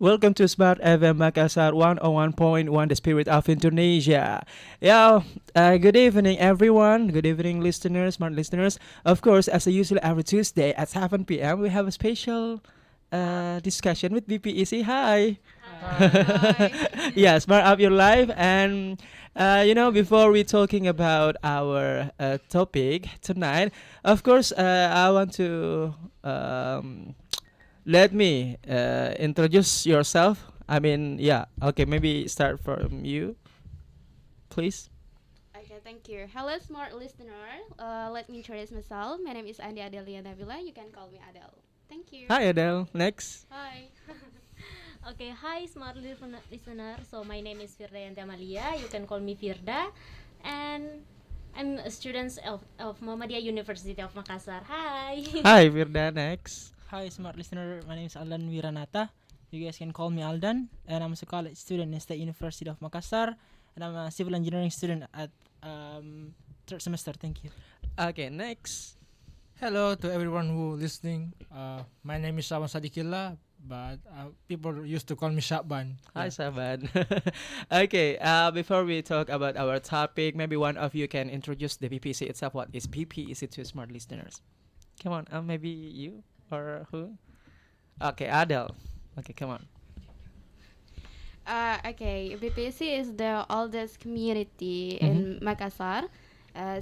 Welcome to Smart FM Makassar 101.1, the spirit of Indonesia. Yeah, good evening, everyone. Good evening, listeners, smart listeners. Of course, as usual, every Tuesday at 7 p.m., we have a special discussion with BPEC. Hi. Hi. Yeah, smart up your life. And, before we talking about our topic tonight, of course, I want to. Let me introduce yourself. I mean, yeah. Okay, maybe start from you, please. Okay, thank you. Hello, smart listener. Let me introduce myself. My name is Andi Adelia Nabila. You can call me Adele. Thank you. Hi, Adele. Next. Hi. Okay, hi smart listener. So my name is Firda Amalia. You can call me Firda, and I'm a student of Muhammadiyah University of Makassar. Hi. Hi, Virda. Next. Hi, smart listener. My name is Aldan Wiranata. You guys can call me Aldan, and I'm a college student in State University of Makassar, and I'm a civil engineering student at third semester. Thank you. Okay, next. Hello to everyone who listening. My name is Shaban Sadikillah, but people used to call me Shaban. Hi, Saban. Okay, before we talk about our topic, maybe one of you can introduce the BPC itself. What is BPC to smart listeners? Come on, maybe you or who? Okay, Adele. Okay, come on. Okay, BPC is the oldest community in Makassar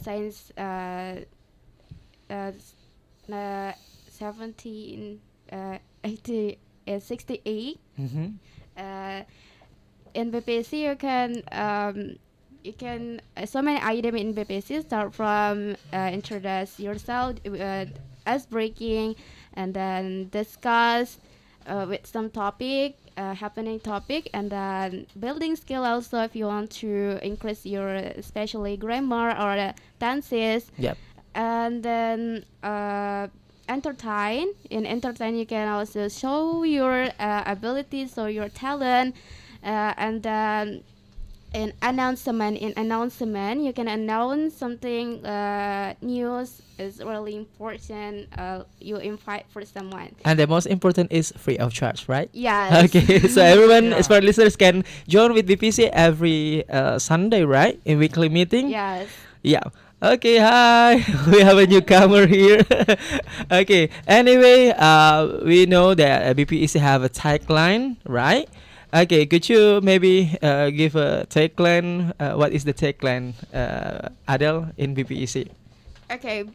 since 1768. Mm-hmm. In BPC, you can so many items in BPC start from introduce yourself, ice breaking, and then discuss with some topic, happening topic, and then building skill also if you want to increase your especially grammar or tenses. Yep. And then entertain. In entertain, you can also show your abilities or your talent, and then in announcement, you can announce something. News is really important. You invite for someone. And the most important is free of charge, right? Yes. Okay, so everyone, Yeah. smart listeners, can join with BPC every Sunday, right? In weekly meeting. Yes. Yeah. Okay. Hi. We have a newcomer here. Okay. Anyway, we know that BPEC have a tagline, right? Okay. Could you maybe give a tagline? What is the tagline, Adele, in BPEC? Okay.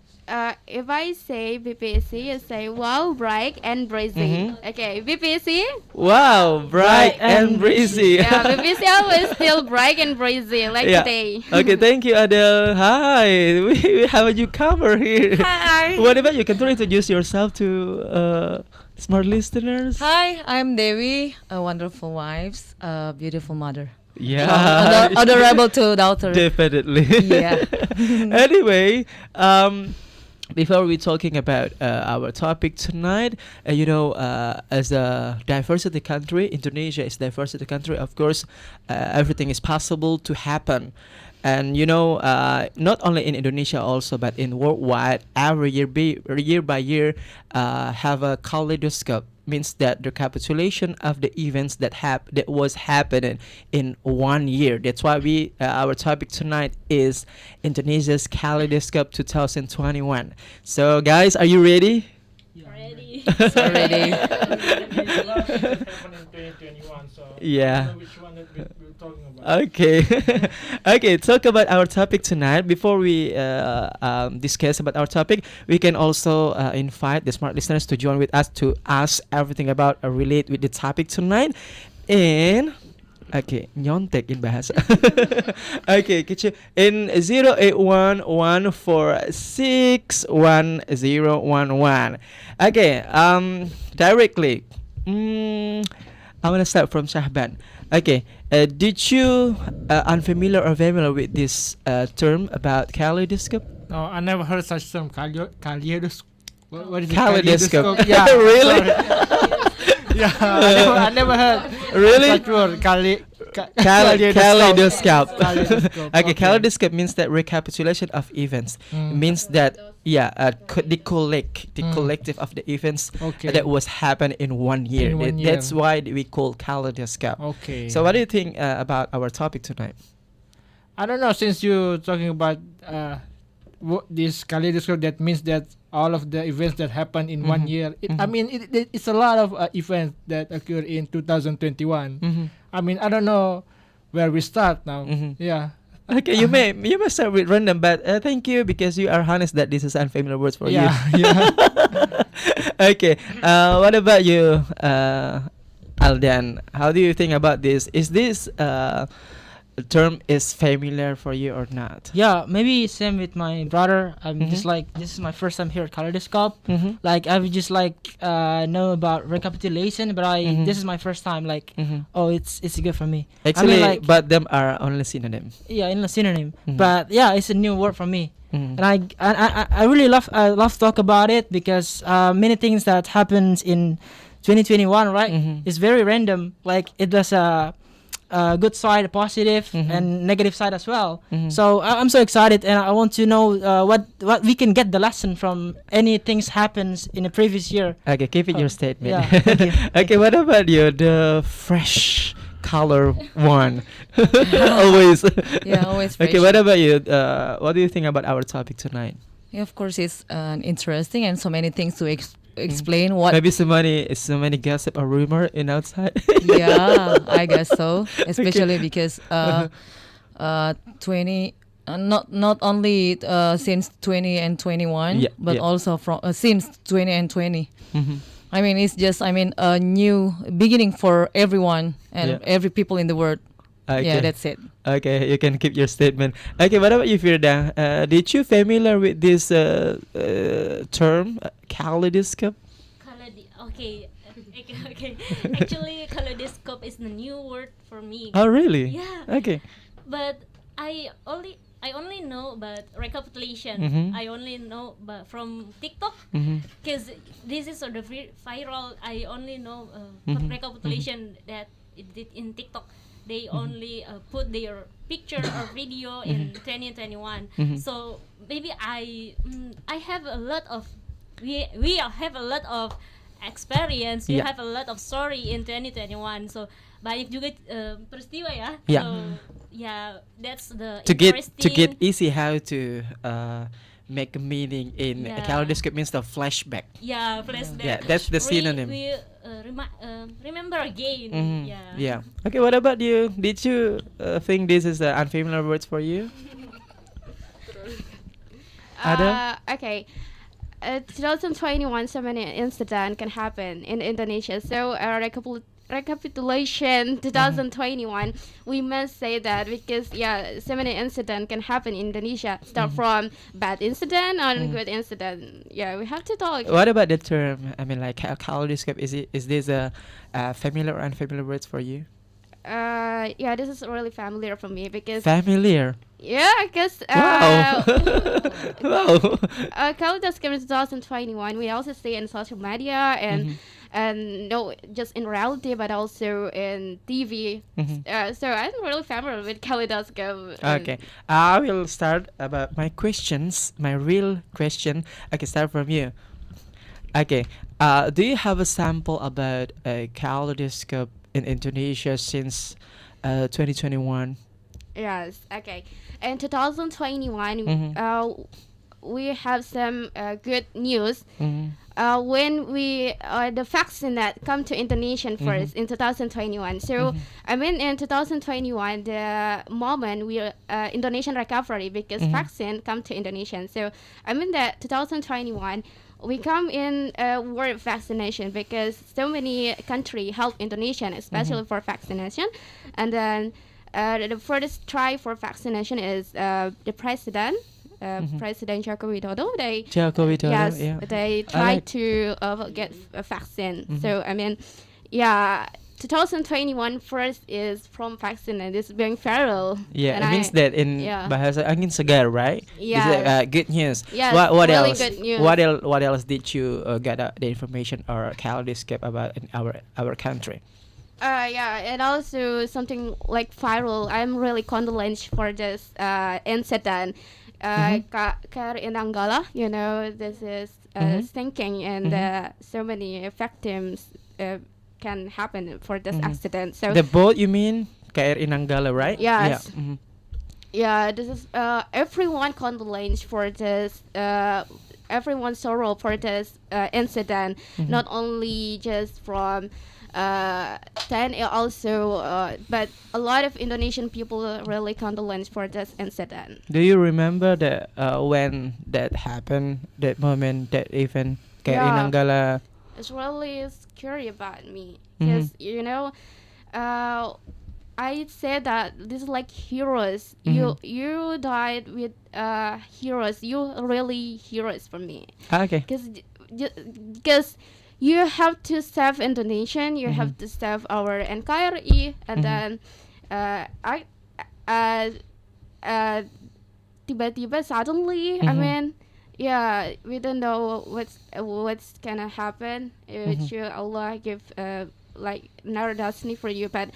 If I say BPC, you say wow, bright and breezy. Mhm. Okay, BPC. Wow, bright and breezy. Yeah, BPC always still bright and breezy like Yeah. today. Okay, thank you, Adele. Hi, we have a newcomer here. Hi. What about you? Can you introduce yourself to smart listeners? Hi, I'm Dewi, a wonderful wife, a beautiful mother. Yeah, Adorable to daughter. definitely. Yeah. Anyway, before we talking about our topic tonight, as a diversity country, Indonesia is diversity country. Of course, everything is possible to happen. And not only in Indonesia also, but in worldwide, every year by year, have a kaleidoscope. Means that the recapitulation of the events that was happening in 1 year. That's why our topic tonight is Indonesia's Kaleidoscope 2021. So guys, are you ready? Ready. Already. happened in 2021, so Yeah. I don't know which one that we're talking about. Okay. Okay, talk about our topic tonight. Before we discuss about our topic, we can also invite the smart listeners to join with us to ask everything about relate with the topic tonight. And okay, nyontek in bahasa. Okay, could you in 0811461011. Okay, directly. I want to start from Shahban. Okay, did you unfamiliar or familiar with this term about kaleidoscope? No, I never heard such term. Kaleidoscope. What is it? Kaleidoscope. Yeah. Really? sorry. Yeah, I never heard Really? such word. Kaleidoscope. Kaleidoscope, Okay, okay. kaleidoscope means that recapitulation of events. It means that the collective of the events Okay. that was happened in one year. In one That's year. why we call kaleidoscope. Okay. So what do you think about our topic tonight? I don't know, since you're talking about this kaleidoscope, that means that all of the events that happen in one Mhm. year. I mean, it's a lot of events that occur in 2021. Mm-hmm. I mean, I don't know where we start now. Mhm. Yeah. Okay, you may start with random, but thank you because you are honest that this is unfamiliar words for Yeah. you. Yeah. Okay, what about you, Aldan? How do you think about this? Is this term is familiar for you or not? Yeah, maybe same with my brother. I'm Mhm. just like this is my first time here at Kaleidoscope. Mm-hmm. Like I've just like know about recapitulation, but Mhm. this is my first time. Like Mm-hmm. oh, it's good for me. Actually, like- but them are only synonym. Yeah, in a synonym. Mhm. But yeah, it's a new word for me. Mhm. And I really love to talk about it because many things that happens in 2021, right? Mhm. It's very random. Like it does a good side, a positive, Mhm. and negative side as well. Mhm. So I'm so excited, and I want to know what we can get the lesson from any things happens in the previous year. Okay, keep it your Oh, statement. yeah, thank you. Okay, what about you? The fresh color one. Always. Yeah, always fresh. Okay, what about you? What do you think about our topic tonight? Yeah, of course, it's interesting and so many things to explain. What? Maybe so many gossip or rumor in outside. Yeah, I guess so. Especially because 20. Not only since 20 and 21, Yeah, but yeah. also from since 20 and 20. Mhm. I mean, it's just a new beginning for everyone and Yeah. every people in the world. Okay. Yeah, that's it. Okay, you can keep your statement. Okay, what about you, Firda? Did you familiar with this term, kaleidoscope? Okay. Okay. Actually, kaleidoscope is the new word for me. Oh, really? Yeah. Okay. But I only know about recapitulation. Mhm. I only know but from TikTok Mm-hmm. because this is sort of viral. I only know Mhm. recapitulation that it did in TikTok. They Mm-hmm. only put their picture or video in 2021. Mhm. So maybe I have a lot of we have a lot of experience. We Yeah. have a lot of story in 2021. So banyak juga peristiwa ya. Yeah. So yeah, that's the To get interesting. easy how to make a meaning in a Yeah. kaleidoscope means the flashback. Yeah, flashback. Yeah, that's the synonym. We remember again. Mhm. Yeah. Yeah. Okay, what about you? Did you think this is unfamiliar words for you? Ada? Okay. 2021, so many incidents can happen in Indonesia. So recapitulation 2021, we must say that because so many incidents can happen in Indonesia. Start from bad incident or good incident. Yeah, we have to talk. What about the term? I mean, like kaleidoscope. Is this a familiar or unfamiliar words for you? Yeah, this is really familiar for me because Familiar. yeah, because Wow. Wow. Kaleidoscope in 2021, we also see in social media and no, just in reality, but also in TV. Mhm. So I'm really familiar with Kaleidoscope. and- Okay, I will start about my questions. My real question. I can start from you. Okay, do you have a sample about a kaleidoscope in Indonesia since 2021? Yes. Okay. In 2021, we have some good news. Mhm. When we the vaccine that come to Indonesia first in 2021. So I mean in 2021 the moment we Indonesian recovery because vaccine come to Indonesia. So I mean that 2021 we come in world vaccination because so many country help Indonesia especially for vaccination, and then the first try for vaccination is the president. President Joko Widodo, Joko Widodo, yes, yeah. they I try like- to get a vaccine. So I mean, yeah, 2021 first is from vaccine and it's being viral. Yeah, And it means that in yeah. bahasa angin segar, right? Yes. Is it, good news. Yes, What really else? good news. What else did you get the information or kaleidoscope about in our country? Yeah, and also something like viral. I'm really condolent for this incident. KRI Nanggala, this is sinking, and so many victims can happen for this accident. So The boat, you mean? KRI Nanggala, right? Yes. Yeah. yeah, this is everyone condolence for this. Everyone sorrow for this incident. Not only just from then also, but a lot of Indonesian people really condolence for this incident. Do you remember that when that happened, that moment, that event, KRI Yeah. Nanggala? It's really scary about me Mhm. because I said that this is like heroes. You died with heroes. You really heroes for me Okay. because you have to save Indonesian. You have to save our NKRI, and then I tiba-tiba suddenly I mean. Yeah, we don't know what's gonna happen. Should Allah give like another destiny for you, but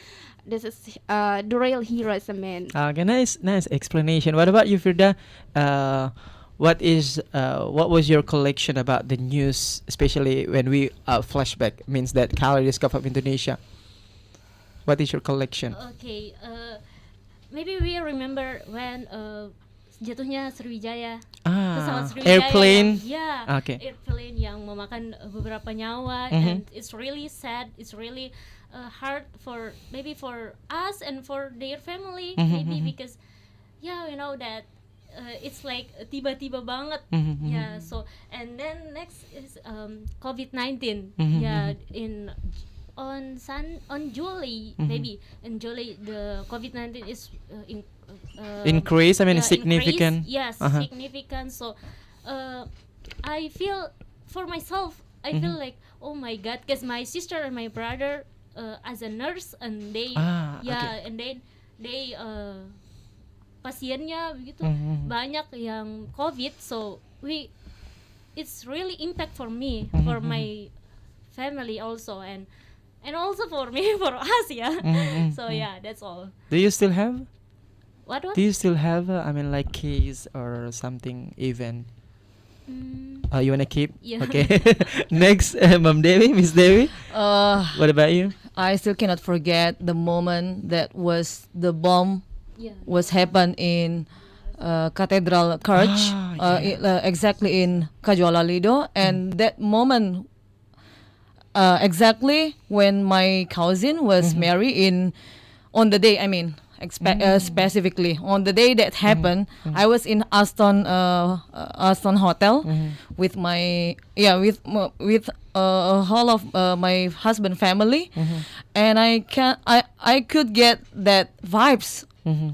this is the real heroes. I mean, Okay, nice explanation. What about you, Firda? What was your collection about the news, especially when we flashback means that Kalaidoscope Cup of Indonesia? What is your collection? Okay, maybe we remember when jatuhnya Sriwijaya, pesawat Sriwijaya Airplane. yang, Okay. airplane yang memakan beberapa nyawa, Mhm. and it's really sad. It's really hard for maybe for us and for their family, maybe because we know that it's like tiba-tiba banget. Yeah, so and then next is COVID-19. Yeah, on July, maybe in July the COVID-19 is Increase. I mean, yeah, significant. increase, yes, Uh-huh. significant. So I feel for myself, I feel like, oh my god, because my sister and my brother as a nurse, and they okay. and then they pasiennya begitu banyak yang COVID. So it's really impact for me, for my family also, and also for me, for us, so yeah, that's all. Do you still have? What? Do you still have? I mean, like case or something event? You wanna keep? Yeah. Okay. Next, Mom Devi, Miss Devi. What about you? I still cannot forget the moment that was the bomb Yeah. was happened in Cathedral Church, exactly in Kajuala Lido, and that moment exactly when my cousin was married on the day. I mean, specifically on the day that happened, I was in Aston Hotel with my with whole of my husband family, and I could get that vibes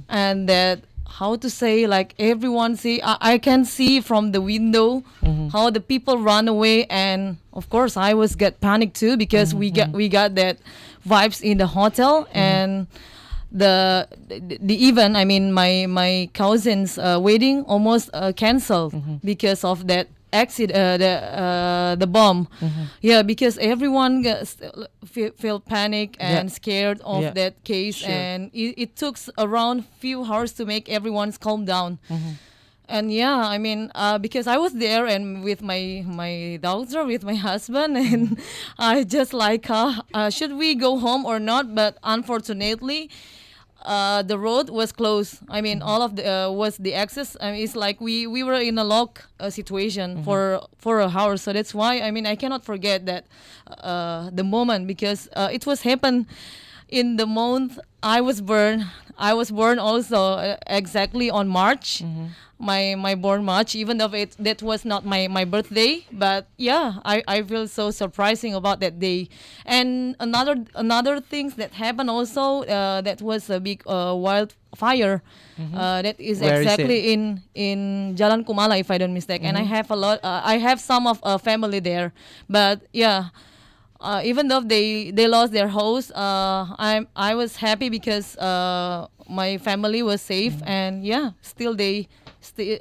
and that, how to say, like everyone see, I can see from the window how the people run away, and of course I was get panic too because we got that vibes in the hotel, and the event, I mean my cousin's wedding almost canceled because of that accident, the bomb. Yeah, because everyone feel panic and scared of that case, and it took around few hours to make everyone calm down. And yeah, I mean, because I was there and with my daughter, with my husband, and I just like, should we go home or not? But unfortunately, the road was closed. I mean, all of the was the access. I mean, it's like we were in a lock situation for a hour. So that's why, I mean, I cannot forget that the moment, because it was happened in the month I was born. I was born also exactly on March. My born March, even though that was not my birthday, but yeah, I feel so surprising about that day. And another things that happened also, that was a big wildfire, that is Where is exactly in Jalan Kumala, if I don't mistake. And I have I have some of family there, but yeah. Even though they lost their house, I was happy because my family was safe, and yeah, still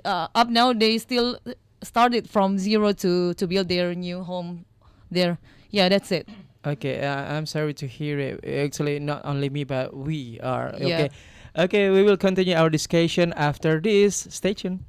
up now they still started from zero to build their new home there. Yeah, that's it. Okay, I'm sorry to hear it. Actually, not only me, but we are. Yeah. Okay. Okay, we will continue our discussion after this. Stay tuned.